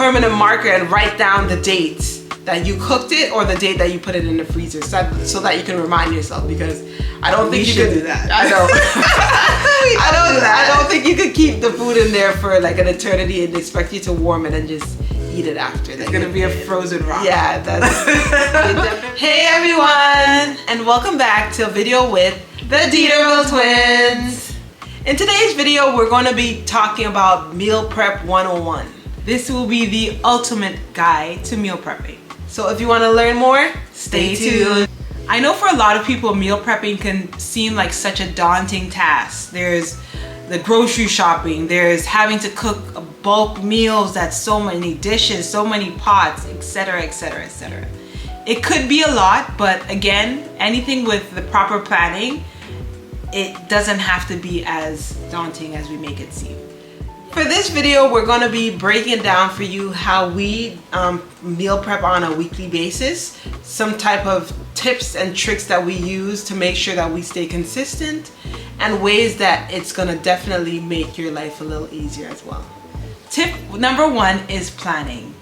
permanent marker and write down the date that you cooked it or the date that you put it in the freezer, so that you can remind yourself, because I don't think you could do that. I know. I don't think you could keep the food in there for like an eternity and expect you to warm it and just eat it after. It's gonna be a frozen rock. Yeah, that's Hey everyone, and welcome back to a video with the Dieterville twins. In today's video, we're going to be talking about meal prep 101. This will be the ultimate guide to meal prepping. So if you want to learn more, stay tuned. I know for a lot of people, meal prepping can seem like such a daunting task. There's the grocery shopping, there's having to cook bulk meals, that's so many dishes, so many pots, etc, etc, etc. It could be a lot, but again, anything with the proper planning, it doesn't have to be as daunting as we make it seem. For this video, we're going to be breaking down for you how we meal prep on a weekly basis, some type of tips and tricks that we use to make sure that we stay consistent, and ways that it's going to definitely make your life a little easier as well. Tip number one is planning,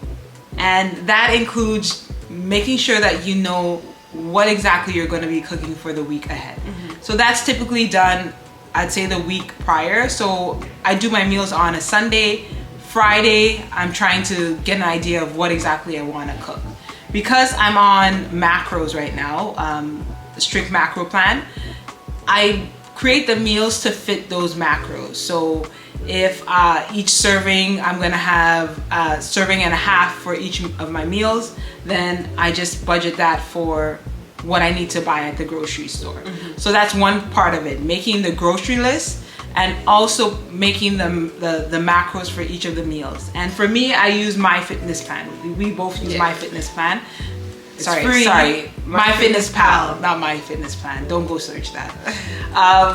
and that includes making sure that you know what exactly you're going to be cooking for the week ahead. So that's typically done, I'd say, the week prior. So I do my meals on a Sunday. Friday, I'm trying to get an idea of what exactly I want to cook. Because I'm on macros right now, a strict macro plan, I create the meals to fit those macros. So if each serving, I'm gonna have a serving and a half for each of my meals, then I just budget that for what I need to buy at the grocery store. So that's one part of it, making the grocery list and also making the macros for each of the meals. And for me, I use MyFitnessPal. We both use MyFitnessPal. Sorry, MyFitnessPal, not MyFitnessPal. Don't go search that.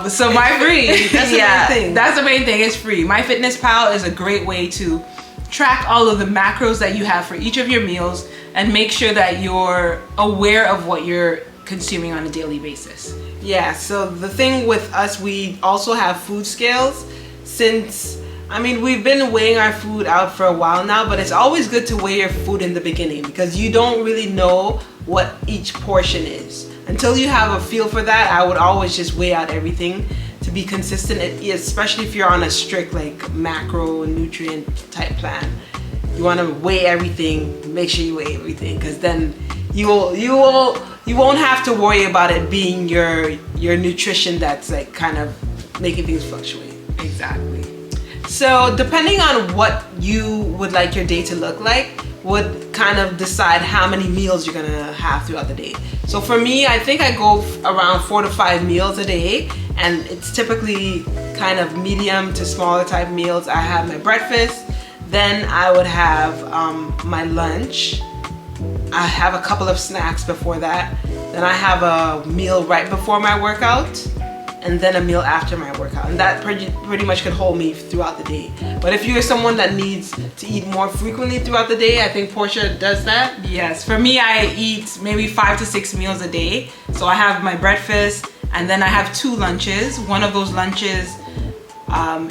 So it's free. That's the main thing. That's the main thing. It's free. MyFitnessPal is a great way to track all of the macros that you have for each of your meals and make sure that you're aware of what you're consuming on a daily basis. Yeah, so the thing with us, we also have food scales. Since, I mean, we've been weighing our food out for a while now, but it's always good to weigh your food in the beginning because you don't really know what each portion is. Until you have a feel for that, I would always just weigh out everything to be consistent, especially if you're on a strict like macro nutrient type plan. You want to weigh everything, make sure you weigh everything, because then you won't have to worry about it being your nutrition that's like kind of making things fluctuate. Exactly. So depending on what you would like your day to look like would kind of decide how many meals you're gonna have throughout the day. So for me, I think I go around 4 to 5 meals a day, and it's typically kind of medium to smaller type meals. I have my breakfast, then I would have my lunch. I have a couple of snacks before that. Then I have a meal right before my workout, and then a meal after my workout. And that pretty much could hold me throughout the day. But if you're someone that needs to eat more frequently throughout the day, I think Portia does that. Yes, for me, I eat maybe 5 to 6 meals a day. So I have my breakfast, and then I have 2 lunches. One of those lunches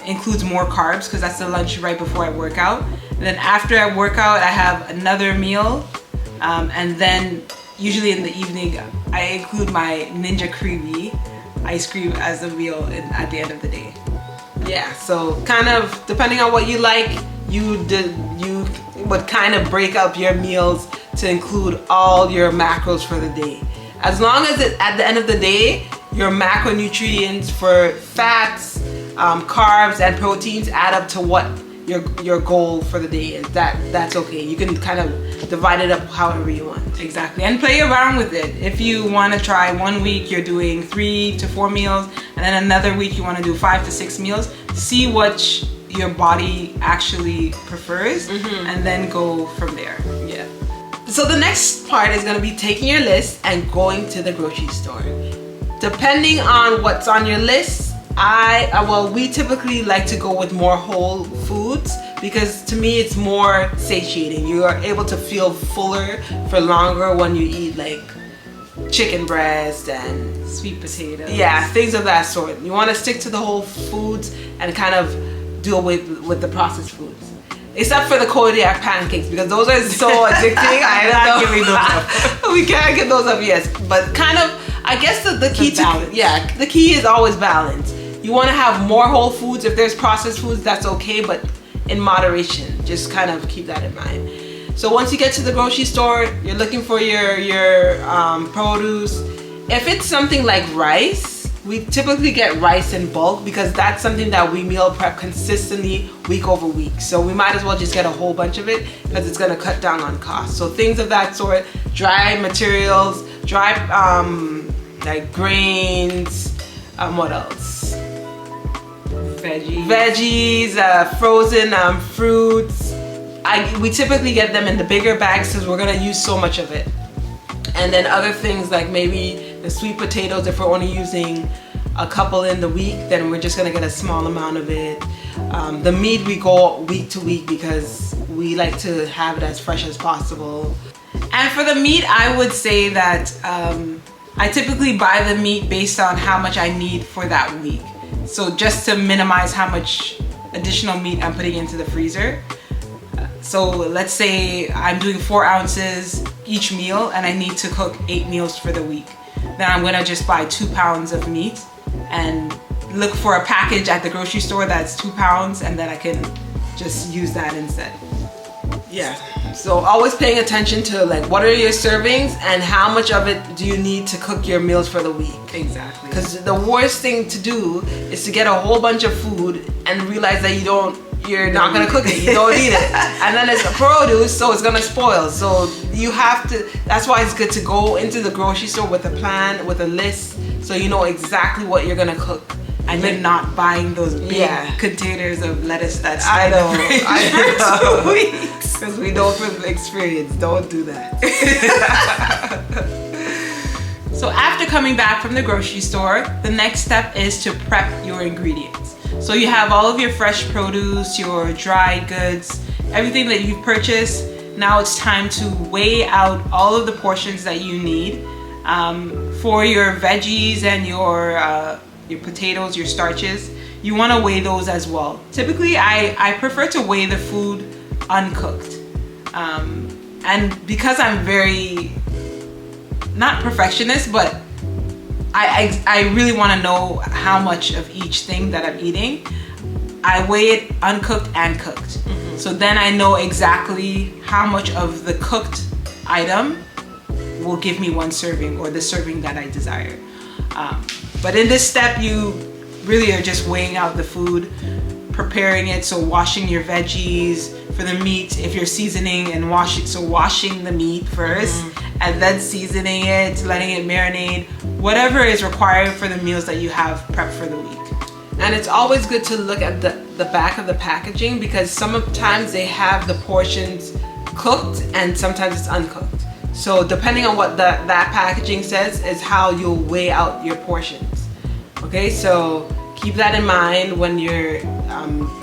includes more carbs because that's the lunch right before I work out. And then after I work out, I have another meal. And then usually in the evening, I include my Ninja Creamy ice cream as a meal at the end of the day. Yeah, so kind of depending on what you like, you would kind of break up your meals to include all your macros for the day. As long as at the end of the day, your macronutrients for fats, carbs, and proteins add up to what your goal for the day is, that's okay. You can kind of divide it up however you want. Exactly, and play around with it. If you want to try, one week you're doing 3 to 4 meals, and then another week you want to do 5 to 6 meals, see what your body actually prefers, and then go from there. Yeah. So the next part is going to be taking your list and going to the grocery store. Depending on what's on your list, we typically like to go with more whole foods because to me it's more satiating. You are able to feel fuller for longer when you eat like chicken breast and sweet potatoes. Yeah, things of that sort. You want to stick to the whole foods and kind of do away with the processed foods. Except for the Kodiak pancakes, because those are so addicting. I'm not giving those up. We can't get those up, yes. But kind of, I guess the key to balance. Yeah, the key is always balance. You want to have more whole foods. If there's processed foods, that's okay, but in moderation. Just kind of keep that in mind. So once you get to the grocery store, you're looking for your produce. If it's something like rice, we typically get rice in bulk because that's something that we meal prep consistently week over week. So we might as well just get a whole bunch of it because it's gonna cut down on cost. So things of that sort, dry materials, dry like grains, what else? Veggies, frozen fruits. We typically get them in the bigger bags because we're gonna use so much of it. And then other things like maybe the sweet potatoes, if we're only using a couple in the week, then we're just gonna get a small amount of it. The meat, we go week to week because we like to have it as fresh as possible. And for the meat, I would say that I typically buy the meat based on how much I need for that week. So just to minimize how much additional meat I'm putting into the freezer. So let's say I'm doing 4 ounces each meal and I need to cook 8 meals for the week. Then I'm gonna just buy 2 pounds of meat and look for a package at the grocery store that's 2 pounds, and then I can just use that instead. Yeah, so always paying attention to like what are your servings and how much of it do you need to cook your meals for the week. Exactly. Because the worst thing to do is to get a whole bunch of food and realize that you're not gonna cook it, you don't eat it. And then it's produce, so it's gonna spoil. So you have to, that's why it's good to go into the grocery store with a plan, with a list, so you know exactly what you're gonna cook. And you're not buying those big containers of lettuce that's I know. for 2 weeks. Because we know from experience, don't do that. So after coming back from the grocery store, the next step is to prep your ingredients. So you have all of your fresh produce, your dried goods, everything that you've purchased. Now it's time to weigh out all of the portions that you need for your veggies and your potatoes, your starches. You want to weigh those as well. Typically, I prefer to weigh the food uncooked. And because I'm very, not perfectionist, but I really want to know how much of each thing that I'm eating. I weigh it uncooked and cooked. Mm-hmm. So then I know exactly how much of the cooked item will give me one serving or the serving that I desire. But in this step, you really are just weighing out the food, preparing it. So washing your veggies, for the meat, if you're seasoning and washing the meat first, and then seasoning it, letting it marinate, whatever is required for the meals that you have prepped for the week. And it's always good to look at the back of the packaging, because sometimes they have the portions cooked and sometimes it's uncooked. So depending on what that packaging says is how you'll weigh out your portions. Okay, so keep that in mind when you're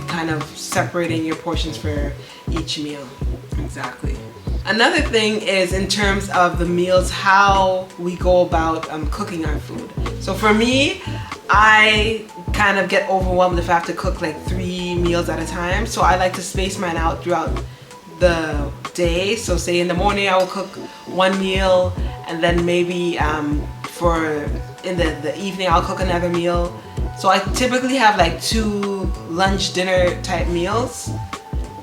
kind of separating your portions for each meal. Exactly. Another thing is in terms of the meals, how we go about cooking our food. So for me, I kind of get overwhelmed if I have to cook like 3 meals at a time. So I like to space mine out throughout the day. So say in the morning I will cook 1 meal, and then maybe in the evening I'll cook another meal. So I typically have like 2 lunch dinner type meals,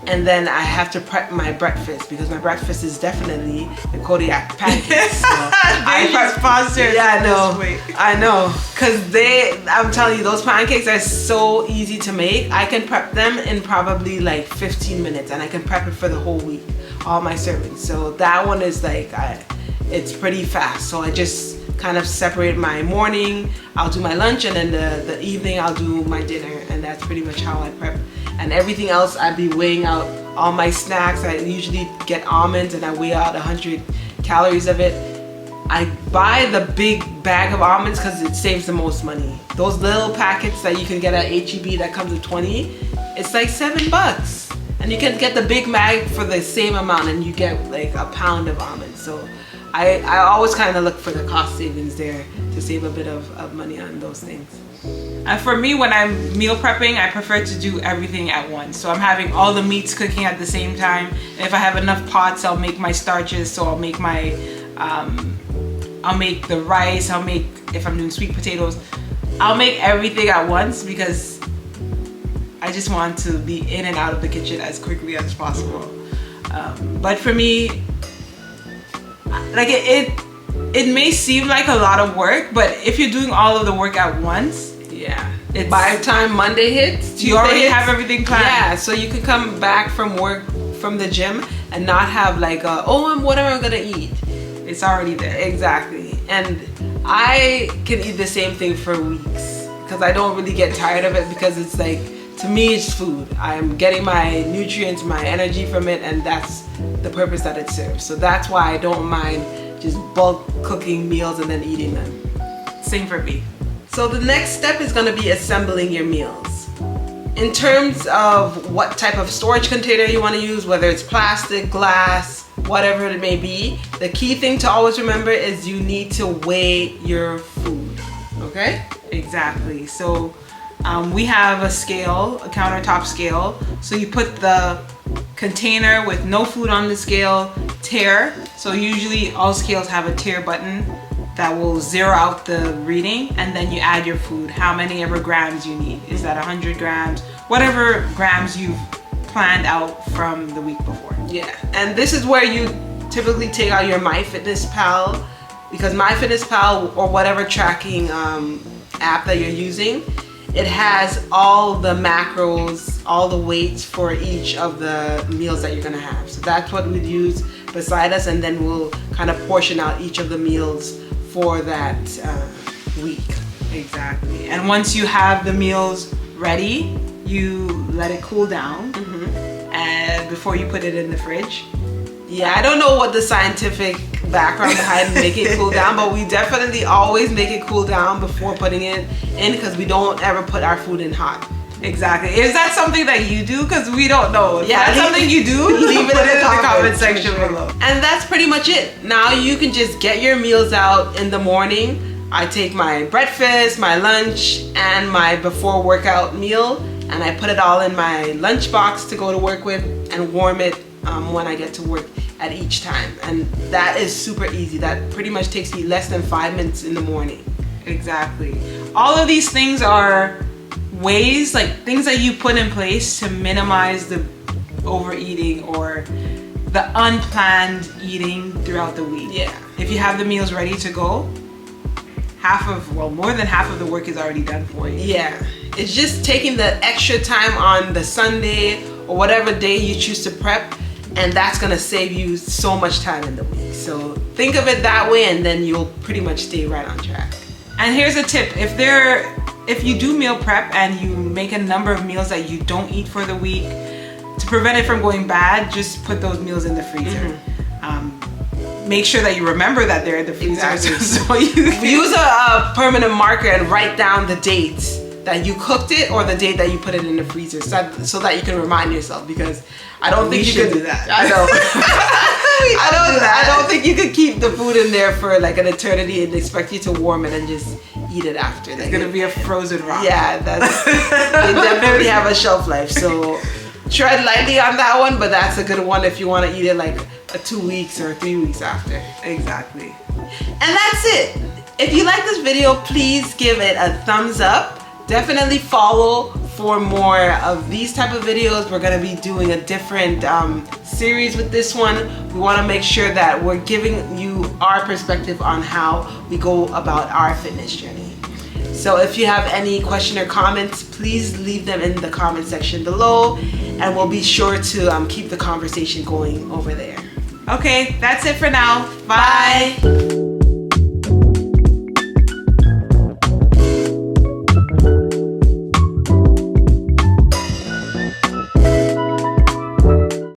and then I have to prep my breakfast, because my breakfast is definitely the Kodiak pancakes. So I prep sponsored. Yeah, I know, because I'm telling you, those pancakes are so easy to make. I can prep them in probably like 15 minutes, and I can prep it for the whole week, all my servings. So that one is like, it's pretty fast. So I just kind of separate my morning, I'll do my lunch, and then the evening I'll do my dinner, and that's pretty much how I prep. And everything else, I'd be weighing out all my snacks. I usually get almonds and I weigh out 100 calories of it. I buy the big bag of almonds because it saves the most money. Those little packets that you can get at HEB that comes with 20, it's like $7. And you can get the big bag for the same amount, and you get like a pound of almonds. So I always kind of look for the cost savings there to save a bit of money on those things. And for me, when I'm meal prepping, I prefer to do everything at once. So I'm having all the meats cooking at the same time. And if I have enough pots, I'll make my starches. So I'll make the rice. I'll make, if I'm doing sweet potatoes, I'll make everything at once because I just want to be in and out of the kitchen as quickly as possible. But for me, like it may seem like a lot of work, but if you're doing all of the work at once, yeah. By the time Monday hits, Tuesday you already hits, have everything planned. Yeah, so you can come back from work, from the gym, and not have like, what am I gonna eat? It's already there. Exactly. And I can eat the same thing for weeks because I don't really get tired of it, because it's like, to me, it's food. I'm getting my nutrients, my energy from it, and that's the purpose that it serves. So that's why I don't mind just bulk cooking meals and then eating them. Same for me. So the next step is going to be assembling your meals. In terms of what type of storage container you want to use, whether it's plastic, glass, whatever it may be, the key thing to always remember is you need to weigh your food. Okay? Exactly. So we have a scale, a countertop scale. So you put the container with no food on the scale, tare. So usually all scales have a tare button that will zero out the reading, and then you add your food, how many ever grams you need. Is that 100 grams? Whatever grams you've planned out from the week before. Yeah, and this is where you typically take out your MyFitnessPal, because MyFitnessPal, or whatever tracking app that you're using, it has all the macros, all the weights for each of the meals that you're gonna have. So that's what we'd use beside us, and then we'll kind of portion out each of the meals for that week. Exactly. And once you have the meals ready, you let it cool down, and before you put it in the fridge. Yeah, I don't know what the scientific background behind make it cool down, but we definitely always make it cool down before putting it in, because we don't ever put our food in hot. Exactly. Is that something that you do? Because we don't know. If Yeah, that's something you do, leave it in the comment section below. And that's pretty much it. Now you can just get your meals out in the morning. I take my breakfast, my lunch, and my before workout meal, and I put it all in my lunch box to go to work with, and warm it when I get to work at each time. And that is super easy. That pretty much takes me less than 5 minutes in the morning. Exactly. All of these things are ways, like things that you put in place to minimize the overeating or the unplanned eating throughout the week. Yeah. If you have the meals ready to go, more than half of the work is already done for you. Yeah. It's just taking the extra time on the Sunday or whatever day you choose to prep, and that's gonna save you so much time in the week. So think of it that way, and then you'll pretty much stay right on track. And here's a tip. If you do meal prep and you make a number of meals that you don't eat for the week, to prevent it from going bad, just put those meals in the freezer. Make sure that you remember that they're in the freezer. Exactly. So you use a permanent marker and write down the dates that you cooked it, or the date that you put it in the freezer, so that you can remind yourself, because I don't think you should can do that. I know. I don't think you could keep the food in there for like an eternity and expect you to warm it and just eat it after. It's gonna be a frozen rock. Yeah, they definitely have a shelf life. So tread lightly on that one, but that's a good one if you want to eat it like 2 weeks or 3 weeks after. Exactly. And that's it. If you like this video, please give it a thumbs up. Definitely follow for more of these type of videos. We're gonna be doing a different series with this one. We wanna make sure that we're giving you our perspective on how we go about our fitness journey. So if you have any question or comments, please leave them in the comment section below, and we'll be sure to keep the conversation going over there. Okay, that's it for now. Bye.